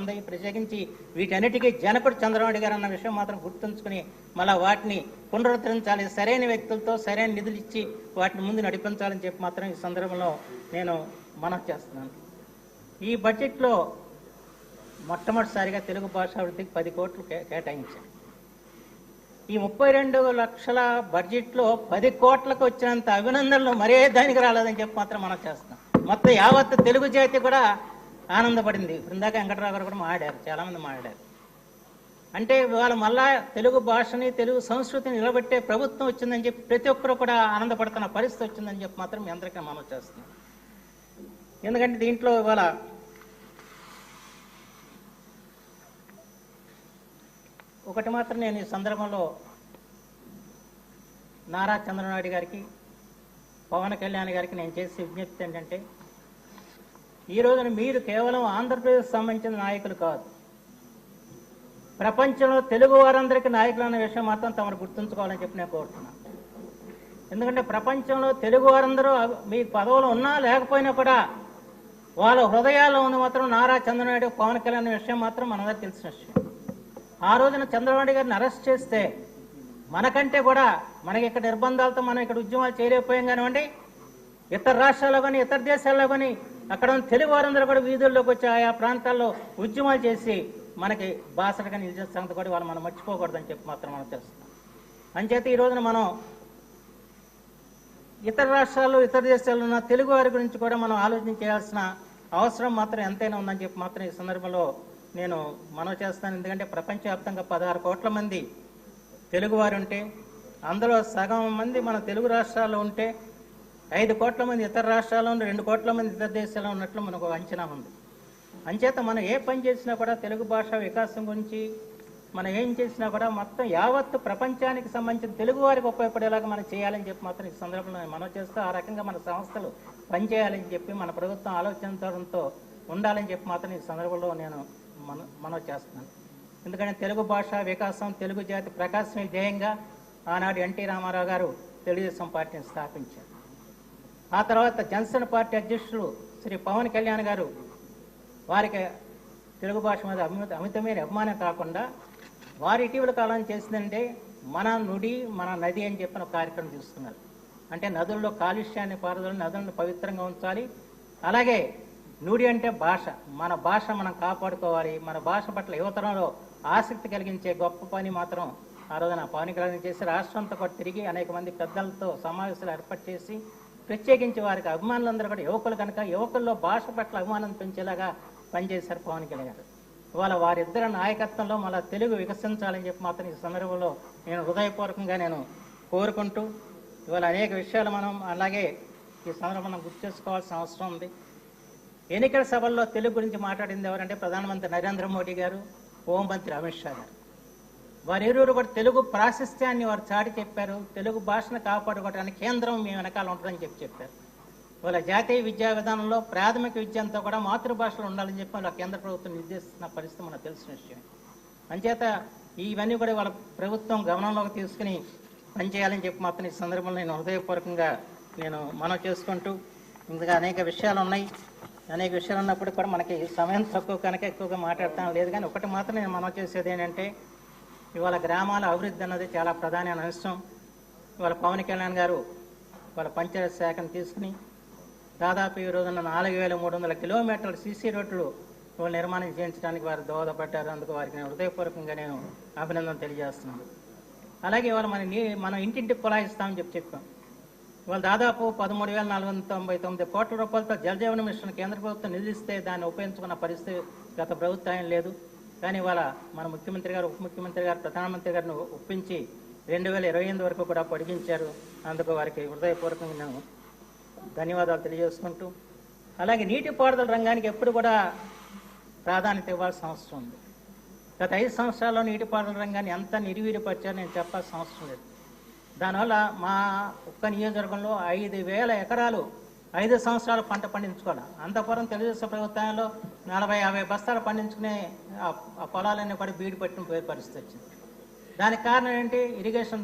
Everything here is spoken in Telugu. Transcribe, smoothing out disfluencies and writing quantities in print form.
ఉంది. ప్రత్యేకించి వీటన్నిటికీ జనకుడు చంద్రబాబు గారు అన్న విషయం మాత్రం గుర్తుంచుకుని మళ్ళీ వాటిని పునరుద్ధరించాలి, సరైన వ్యక్తులతో సరైన నిధులు ఇచ్చి వాటిని ముందు నడిపించాలని చెప్పి మాత్రం ఈ సందర్భంలో నేను మనవి చేస్తున్నాను. ఈ బడ్జెట్లో మొట్టమొదటిసారిగా తెలుగు భాష అభివృద్ధికి 10 కోట్లు కేటాయించారు. ఈ 32 లక్షల బడ్జెట్లో 10 కోట్లకు వచ్చినంత అభినందనలు మరే దానికి రాలేదని చెప్పి మాత్రం మనం చేస్తున్నాం. మొత్తం యావత్ తెలుగు జాతి కూడా ఆనందపడింది. ఇందాక వెంకటరావు గారు కూడా మాట్లాడారు, చాలామంది మాట్లాడారు. అంటే ఇవాళ మళ్ళా తెలుగు భాషని తెలుగు సంస్కృతిని నిలబెట్టే ప్రభుత్వం వచ్చిందని చెప్పి ప్రతి ఒక్కరు కూడా ఆనందపడుతున్న పరిస్థితి వచ్చిందని చెప్పి మాత్రం మీ అందరికీ మనం చేస్తున్నాం. ఎందుకంటే దీంట్లో ఇవాళ ఒకటి మాత్రం నేను ఈ సందర్భంలో నారా చంద్రబాబు గారికి, పవన్ కళ్యాణ్ గారికి నేను చేసే విజ్ఞప్తి ఏంటంటే, ఈ రోజున మీరు కేవలం ఆంధ్రప్రదేశ్ సంబంధించిన నాయకులు కాదు, ప్రపంచంలో తెలుగు వారందరికీ నాయకులు అనే విషయం మాత్రం తమరు గుర్తుంచుకోవాలని చెప్పి నేను కోరుతున్నాను. ఎందుకంటే ప్రపంచంలో తెలుగు వారందరూ మీ పదవులు ఉన్నా లేకపోయినా కూడా వాళ్ళ హృదయాల్లో ఉంది మాత్రం నారా చంద్రబాబు పవన్ కళ్యాణ్ విషయం మాత్రం మనందరికీ తెలిసిన విషయం. ఆ రోజున చంద్రబాబు గారిని అరెస్ట్ చేస్తే మనకంటే కూడా మనకి ఇక్కడ నిర్బంధాలతో మనం ఇక్కడ ఉద్యమాలు చేయలేకపోయాం కానివ్వండి, ఇతర రాష్ట్రాల్లో కానీ ఇతర దేశాల్లో కానీ అక్కడ తెలుగు వారందరూ కూడా వీధుల్లోకి వచ్చి ఆయా ప్రాంతాల్లో ఉద్యమాలు చేసి మనకి బాసటగా నిలిచే సంగతి కూడా వాళ్ళు మనం మర్చిపోకూడదని చెప్పి మాత్రం మనం తెలుస్తున్నాం. అంచేత ఈ రోజున మనం ఇతర రాష్ట్రాల్లో ఇతర దేశాల్లో ఉన్న తెలుగు వారి గురించి కూడా మనం ఆలోచన చేయాల్సిన అవసరం మాత్రం ఎంతైనా ఉందని చెప్పి మాత్రం ఈ సందర్భంలో నేను మనవి చేస్తాను. ఎందుకంటే ప్రపంచవ్యాప్తంగా 16 కోట్ల మంది తెలుగువారు ఉంటే అందులో సగం మంది మన తెలుగు రాష్ట్రాల్లో ఉంటే 5 కోట్ల మంది ఇతర రాష్ట్రాల్లో 2 కోట్ల మంది ఇతర దేశాల్లో ఉన్నట్లు మనకు అంచనా ఉంది. అంచేత మనం ఏ పని చేసినా కూడా తెలుగు భాష వికాసం గురించి మనం ఏం చేసినా కూడా మొత్తం యావత్తు ప్రపంచానికి సంబంధించిన తెలుగు వారికి ఉపయోగపడేలాగా మనం చేయాలని చెప్పి మాత్రం ఈ సందర్భంలో మనం చేస్తూ ఆ రకంగా మన సంస్థలు పనిచేయాలని చెప్పి మన ప్రభుత్వం ఆలోచించడంతో ఉండాలని చెప్పి మాత్రం ఈ సందర్భంలో నేను మనవి చేస్తున్నాను. ఎందుకంటే తెలుగు భాష వికాసం, తెలుగు జాతి ప్రకాశమే ధ్యేయంగా ఆనాడు ఎన్టీ రామారావు గారు తెలుగుదేశం పార్టీని స్థాపించారు. ఆ తర్వాత జనసేన పార్టీ అధ్యక్షులు శ్రీ పవన్ కళ్యాణ్ గారు వారికి తెలుగు భాష మీద అమితమైన అభిమానం కాకుండా వారు ఇటీవల కాలం చేసిందంటే మన నుడి మన నది అని చెప్పిన కార్యక్రమం తీసుకున్నారు. అంటే నదుల్లో కాలుష్యాన్ని పారదోలి నదులను పవిత్రంగా ఉంచాలి, అలాగే నుడి అంటే భాష, మన భాష మనం కాపాడుకోవాలి, మన భాష పట్ల యువతరంలో ఆసక్తి కలిగించే గొప్ప పని మాత్రం ఆ రోజున పవన్ కళ్యాణ్ చేసి రాష్ట్రంతో కూడా తిరిగి అనేక మంది పెద్దలతో సమావేశాలు ఏర్పాటు చేసి ప్రత్యేకించి వారికి అభిమానులందరూ కూడా యువకులు కనుక యువకుల్లో భాష పట్ల అభిమానం పెంచేలాగా పనిచేశారు పవన్ కళ్యాణ్ గారు. ఇవాళ వారిద్దరి నాయకత్వంలో మళ్ళీ తెలుగు వికసించాలని చెప్పి మాత్రం ఈ సందర్భంలో నేను హృదయపూర్వకంగా నేను కోరుకుంటూ ఇవాళ అనేక విషయాలు మనం అలాగే ఈ సందర్భంలో గుర్తు చేసుకోవాల్సిన అవసరం ఉంది. ఎన్నికల సభల్లో తెలుగు గురించి మాట్లాడింది ఎవరంటే ప్రధానమంత్రి నరేంద్ర మోడీ గారు, హోంమంత్రి అమిత్ షా గారు. వారిరువురు కూడా తెలుగు ప్రాశస్త్యాన్ని వారు చాటి చెప్పారు. తెలుగు భాషను కాపాడుకోవడానికి కేంద్రం మీ వెనకాల ఉంటుందని చెప్పారు. ఇవాళ జాతీయ విద్యా విధానంలో ప్రాథమిక విద్య అంతా కూడా మాతృభాషలో ఉండాలని చెప్పి వాళ్ళ కేంద్ర ప్రభుత్వం నిర్దేశిస్తున్న పరిస్థితి మనకు తెలిసిన విషయం. అంచేత ఇవన్నీ కూడా వాళ్ళ ప్రభుత్వం గమనంలోకి తీసుకుని పనిచేయాలని చెప్పి మాత్రం ఈ సందర్భంలో నేను హృదయపూర్వకంగా నేను మనవి చేసుకుంటూ, ఇంకా అనేక విషయాలు ఉన్నాయి. అనేక విషయాలు ఉన్నప్పుడు కూడా మనకి సమయం తక్కువ కనుక ఎక్కువగా మాట్లాడతాం లేదు. కానీ ఒకటి మాత్రం నేను మనవి చేసేది ఏంటంటే ఇవాళ గ్రామాల అభివృద్ధి అన్నది చాలా ప్రధానమైన అంశం. ఇవాళ పవన్ కళ్యాణ్ గారు వాళ్ళ పంచాయతీ శాఖను తీసుకుని దాదాపు ఈ రోజున 4300 కిలోమీటర్ల సీసీ రోడ్లు నిర్మాణం చేయించడానికి వారు దోహదపడ్డారు. అందుకు వారికి నేను హృదయపూర్వకంగా నేను అభినందన తెలియజేస్తున్నాను. అలాగే ఇవాళ మనం ఇంటింటికి కులాయిస్తామని చెప్పాం. ఇవాళ దాదాపు 13,499 కోట్ల రూపాయలతో జలజీవన మిషన్ కేంద్ర ప్రభుత్వం నిధులిస్తే దాన్ని ఉపయోగించుకున్న పరిస్థితి గత ప్రభుత్వం లేదు. కానీ ఇవాళ మన ముఖ్యమంత్రి గారు, ఉప ముఖ్యమంత్రి గారు, ప్రధానమంత్రి గారిని ఒప్పించి 2028 వరకు కూడా పొడిగించారు. అందుకు వారికి హృదయపూర్వకంగా నేను ధన్యవాదాలు తెలియజేసుకుంటూ, అలాగే నీటిపారుదల రంగానికి ఎప్పుడు కూడా ప్రాధాన్యత ఇవ్వాల్సిన అవసరం ఉంది. గత 5 సంవత్సరాల్లో నీటిపారుదల రంగాన్ని ఎంత నిర్వీర్యపరిచారో నేను చెప్పాల్సిన అవసరం లేదు. దానివల్ల మా ఒక్క నియోజకవర్గంలో 5,000 ఎకరాలు 5 సంవత్సరాలు పంట పండించుకోవాలి. అంతపురం తెలుగుదేశం ప్రభుత్వంలో 40-50 బస్తాలు పండించుకునే ఆ పొలాలన్నీ కూడా బీడు పట్టిన పరిస్థితి వచ్చింది. దానికి కారణం ఏంటి? ఇరిగేషన్ రంగం